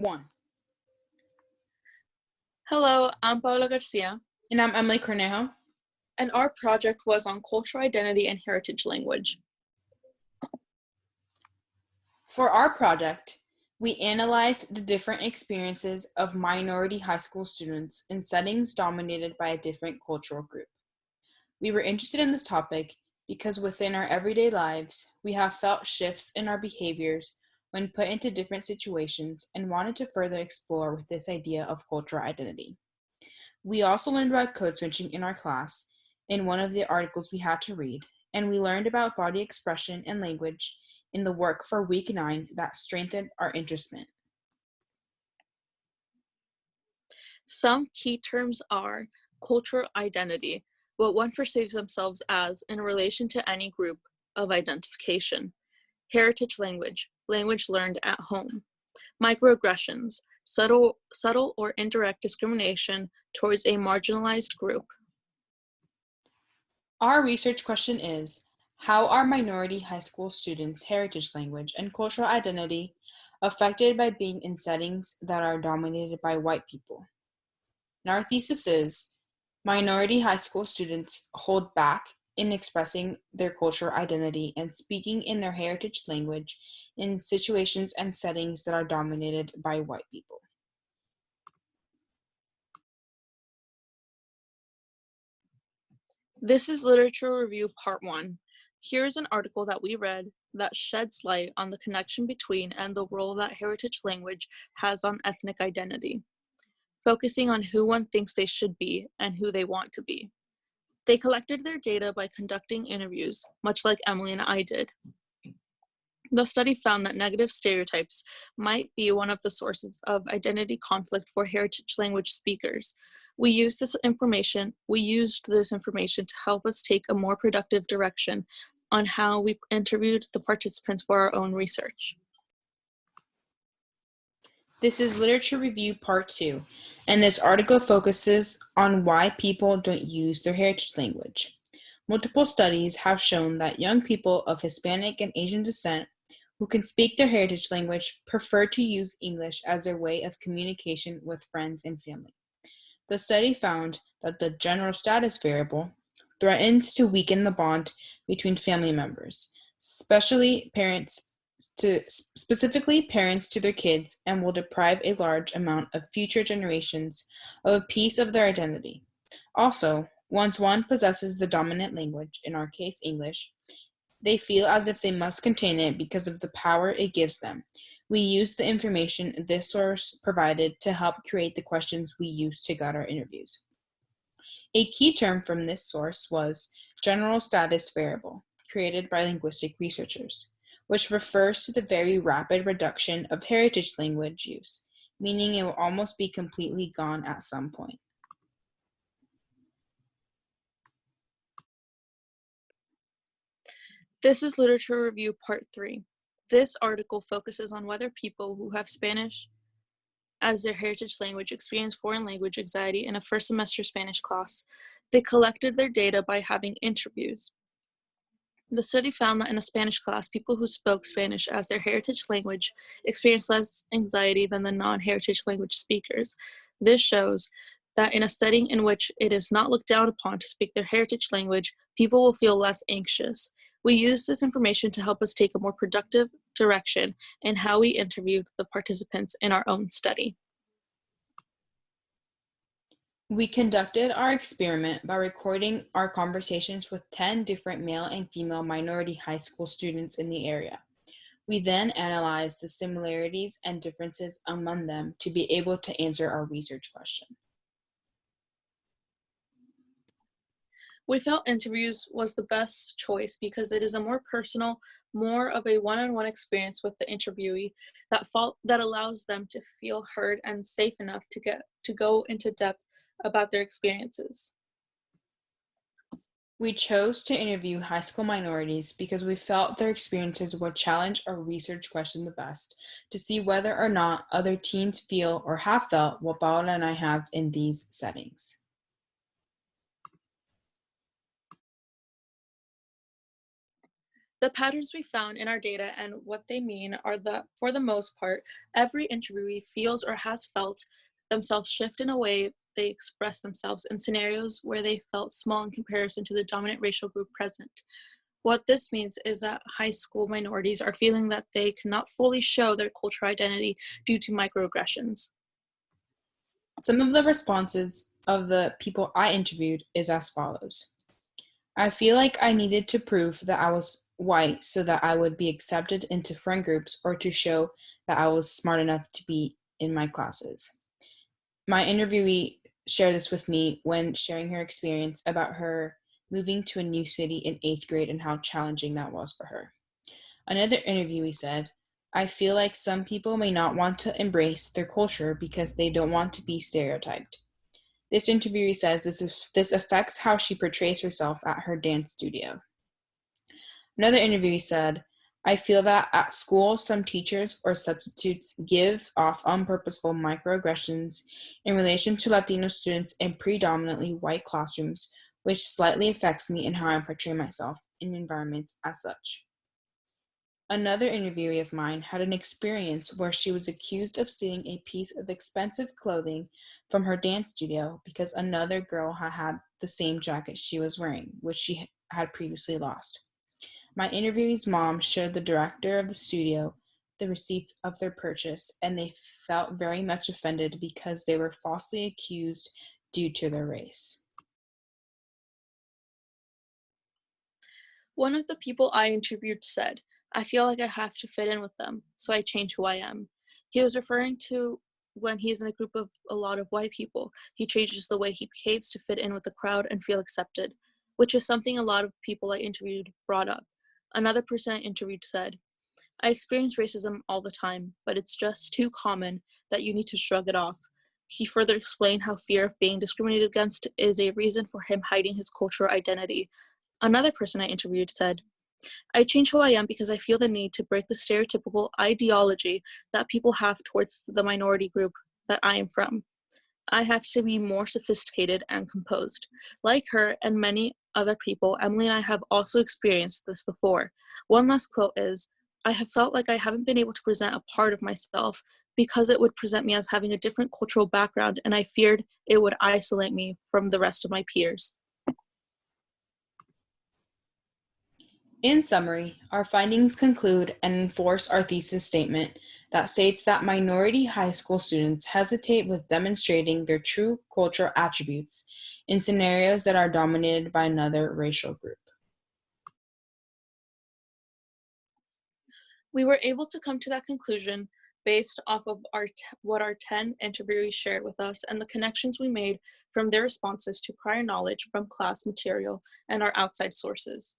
1. Hello, I'm Paula Garcia, And I'm Emily Cornejo. and our project was on cultural identity and heritage language. For our project, we analyzed the different experiences of minority high school students in settings dominated by a different cultural group. We were interested in this topic because within our everyday lives, we have felt shifts in our behaviors when put into different situations and wanted to further explore with this idea of cultural identity. We also learned about code switching in our class in one of the articles we had to read, and we learned about body expression and language in the work for week 9 that strengthened our interest. Some key terms are cultural identity, what one perceives themselves as in relation to any group of identification. Heritage language, language learned at home. Microaggressions, subtle or indirect discrimination towards a marginalized group. Our research question is, how are minority high school students' heritage language and cultural identity affected by being in settings that are dominated by white people? And our thesis is, minority high school students hold back in expressing their cultural identity and speaking in their heritage language in situations and settings that are dominated by white people. This is Literature Review Part 1. Here is an article that we read that sheds light on the connection between and the role that heritage language has on ethnic identity, focusing on who one thinks they should be and who they want to be. They collected their data by conducting interviews, much like Emily and I did. The study found that negative stereotypes might be one of the sources of identity conflict for heritage language speakers. We used this information to help us take a more productive direction on how we interviewed the participants for our own research. This is Literature Review Part 2, and this article focuses on why people don't use their heritage language. Multiple studies have shown that young people of Hispanic and Asian descent who can speak their heritage language prefer to use English as their way of communication with friends and family. The study found that the general status variable threatens to weaken the bond between family members, specifically parents to their kids, and will deprive a large amount of future generations of a piece of their identity. Also, once one possesses the dominant language, in our case English, they feel as if they must contain it because of the power it gives them. We used the information this source provided to help create the questions we used to guide our interviews. A key term from this source was general status variable, created by linguistic researchers, which refers to the very rapid reduction of heritage language use, meaning it will almost be completely gone at some point. This is Literature Review Part 3. This article focuses on whether people who have Spanish as their heritage language experience foreign language anxiety in a first semester Spanish class. They collected their data by having interviews. The study found that in a Spanish class, people who spoke Spanish as their heritage language experienced less anxiety than the non-heritage language speakers. This shows that in a setting in which it is not looked down upon to speak their heritage language, people will feel less anxious. We used this information to help us take a more productive direction in how we interviewed the participants in our own study. We conducted our experiment by recording our conversations with 10 different male and female minority high school students in the area. We then analyzed the similarities and differences among them to be able to answer our research question. We felt interviews was the best choice because it is a more personal, more of a one-on-one experience with the interviewee that allows them to feel heard and safe enough to go into depth about their experiences. We chose to interview high school minorities because we felt their experiences would challenge our research question the best to see whether or not other teens feel or have felt what Paola and I have in these settings. The patterns we found in our data and what they mean are that, for the most part, every interviewee feels or has felt themselves shift in a way they express themselves in scenarios where they felt small in comparison to the dominant racial group present. What this means is that high school minorities are feeling that they cannot fully show their cultural identity due to microaggressions. Some of the responses of the people I interviewed is as follows. I feel like I needed to prove that I was white so that I would be accepted into friend groups or to show that I was smart enough to be in my classes. My interviewee shared this with me when sharing her experience about her moving to a new city in 8th grade and how challenging that was for her. Another interviewee said, I feel like some people may not want to embrace their culture because they don't want to be stereotyped. This interviewee says this affects how she portrays herself at her dance studio. Another interviewee said, I feel that at school, some teachers or substitutes give off unpurposeful microaggressions in relation to Latino students in predominantly white classrooms, which slightly affects me in how I portray myself in environments as such. Another interviewee of mine had an experience where she was accused of stealing a piece of expensive clothing from her dance studio because another girl had the same jacket she was wearing, which she had previously lost. My interviewee's mom showed the director of the studio the receipts of their purchase, and they felt very much offended because they were falsely accused due to their race. One of the people I interviewed said, I feel like I have to fit in with them, so I change who I am. He was referring to when he's in a group of a lot of white people, he changes the way he behaves to fit in with the crowd and feel accepted, which is something a lot of people I interviewed brought up. Another person I interviewed said, I experience racism all the time, but it's just too common that you need to shrug it off. He further explained how fear of being discriminated against is a reason for him hiding his cultural identity. Another person I interviewed said, I change who I am because I feel the need to break the stereotypical ideology that people have towards the minority group that I am from. I have to be more sophisticated and composed. Like her and many other people, Emily and I have also experienced this before. One last quote is, I have felt like I haven't been able to present a part of myself because it would present me as having a different cultural background, and I feared it would isolate me from the rest of my peers. In summary, our findings conclude and enforce our thesis statement that states that minority high school students hesitate with demonstrating their true cultural attributes in scenarios that are dominated by another racial group. We were able to come to that conclusion based off of what our 10 interviewees shared with us and the connections we made from their responses to prior knowledge from class material and our outside sources.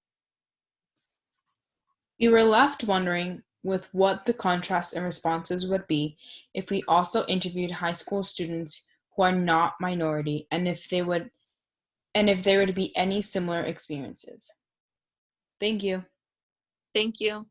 We were left wondering with what the contrast in responses would be if we also interviewed high school students who are not minority and if there would be any similar experiences. Thank you. Thank you.